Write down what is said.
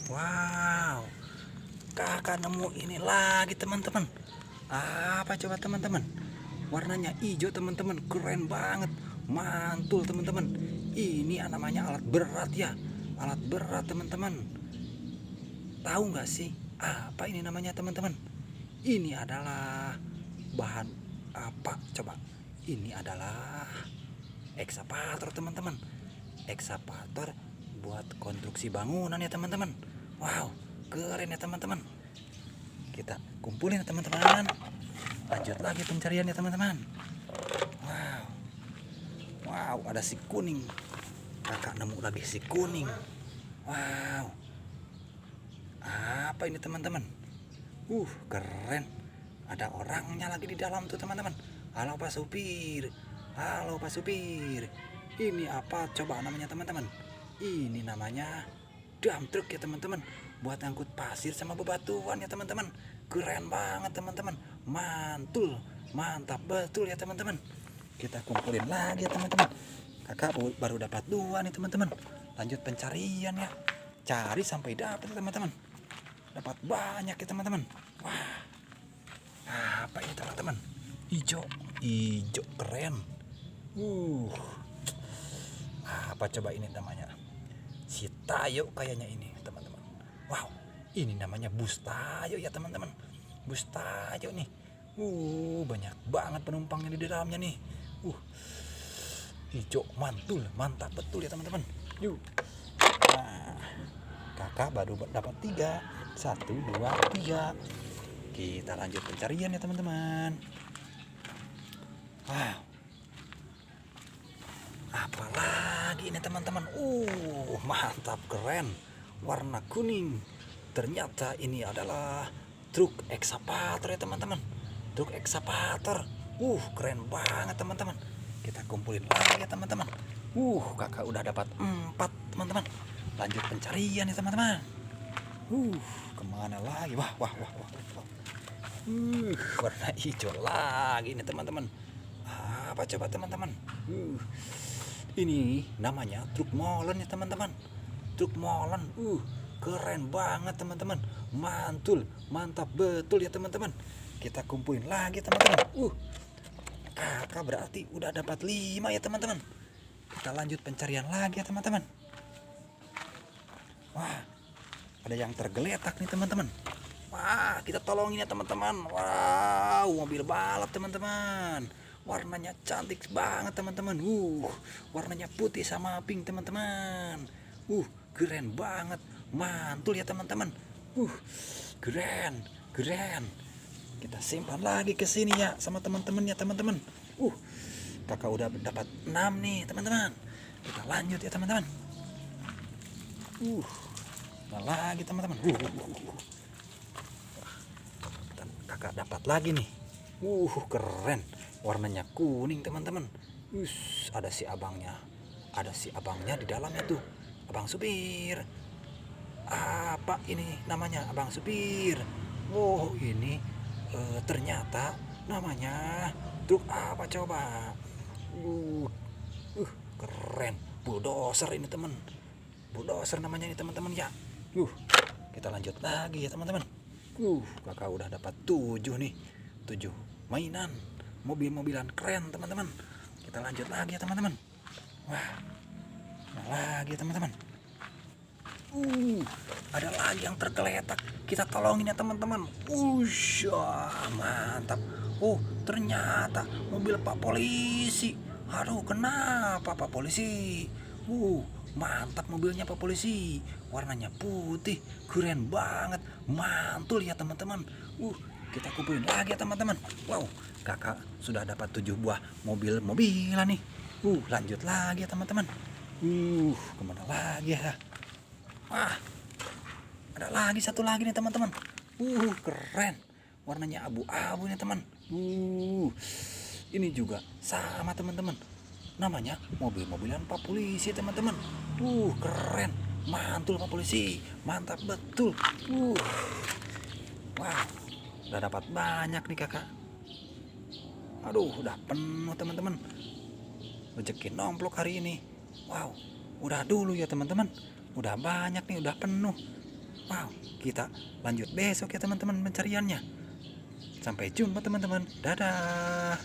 Wow, kakak nemu ini lagi teman-teman. Apa coba teman-teman? Warnanya hijau teman-teman, keren banget, mantul teman-teman. Ini namanya alat berat ya, alat berat teman-teman. Tahu nggak sih apa ini namanya teman-teman? Ini adalah bahan apa coba? Ini adalah ekskavator teman-teman. Ekskavator buat konstruksi bangunan ya teman-teman. Wow, keren ya teman-teman. Kita kumpulin ya teman-teman. Lanjut lagi pencarian ya teman-teman. Wow, wow, ada si kuning. Kakak nemu lagi si kuning. Wow, apa ini teman-teman? Keren. Ada orangnya lagi di dalam tuh teman-teman. Halo Pak Supir. Halo Pak Supir. Ini apa coba namanya teman-teman? Ini namanya dump truck ya teman-teman. Buat angkut pasir sama bebatuan ya teman-teman. Keren banget teman-teman. Mantul. Mantap betul ya teman-teman. Kita kumpulin lagi ya teman-teman. Kakak baru dapat 2 nih teman-teman. Lanjut pencarian ya. Cari sampai dapat teman-teman. Dapat banyak ya teman-teman. Wah, apa ini teman-teman? Hijau, hijau keren. Apa coba ini namanya? Si Tayo kayaknya ini teman-teman. Wow, ini namanya bus Tayo ya teman-teman. Bus Tayo nih. Banyak banget penumpangnya di dalamnya nih. Hijau mantul, mantap betul ya teman-teman. Nah, kakak baru dapat 3. 1, 2, 3. Kita lanjut pencarian ya teman-teman. Wow, apalagi ini teman-teman. Mantap keren. Warna kuning. Ternyata ini adalah truk ekskavator ya teman-teman. Truk ekskavator. Keren banget teman-teman. Kita kumpulin lagi ya teman-teman. Kakak udah dapat 4 teman-teman. Lanjut pencarian ya teman-teman. Kemana lagi? Wah. Warna hijau lagi nih teman-teman. Apa coba teman-teman? Ini namanya truk molen ya teman-teman. Truk molen. Keren banget teman-teman. Mantul, mantap betul ya teman-teman. Kita kumpulin lagi teman-teman. Kakak berarti udah dapat 5 ya teman-teman. Kita lanjut pencarian lagi ya teman-teman. Wah, ada yang tergeletak nih teman-teman. Wah, kita tolongin ya teman-teman. Wow, mobil balap teman-teman. Warnanya cantik banget teman-teman. Warnanya putih sama pink teman-teman. Keren banget. Mantul ya teman-teman. Keren. Kita simpan lagi ke sini ya sama teman-temannya teman-teman. Kakak udah dapat 6 nih teman-teman. Kita lanjut ya teman-teman. Lagi teman-teman. Kakak dapat lagi nih. Keren. Warnanya kuning teman-teman. Ada si abangnya. Ada si abangnya di dalamnya tuh. Abang supir. Apa ini namanya abang supir? Ini ternyata namanya truk apa coba? Keren. Bulldozer ini teman. Bulldozer namanya ini teman-teman ya. Kita lanjut lagi ya teman-teman. Kakak udah dapat 7 nih. 7 mainan mobil-mobilan keren teman-teman. Kita lanjut lagi ya teman-teman. Wah, lagi ya teman-teman. Ada lagi yang tergeletak. Kita tolongin ya teman-teman. Mantap. Ternyata mobil Pak Polisi. Aduh, kenapa Pak Polisi? Mantap mobilnya Pak Polisi. Warnanya putih, keren banget. Mantul ya teman-teman. Kita kumpulin lagi ya teman-teman. Wow, kakak sudah dapat 7 buah mobil-mobilan nih. Lanjut lagi ya teman-teman. Kemana lagi ya? Wah, ada lagi satu lagi nih teman-teman. Keren. Warnanya abu-abu nih teman. Ini juga sama teman-teman. Namanya mobil-mobilan Pak Polisi teman-teman. Keren. Mantul Pak Polisi. Mantap betul. Wah, udah dapat banyak nih kakak. Aduh, udah penuh teman-teman. Rezeki nomplok hari ini. Wow, udah dulu ya teman-teman. Udah banyak nih, udah penuh. Wow, kita lanjut besok ya teman-teman pencariannya. Sampai jumpa teman-teman. Dadah.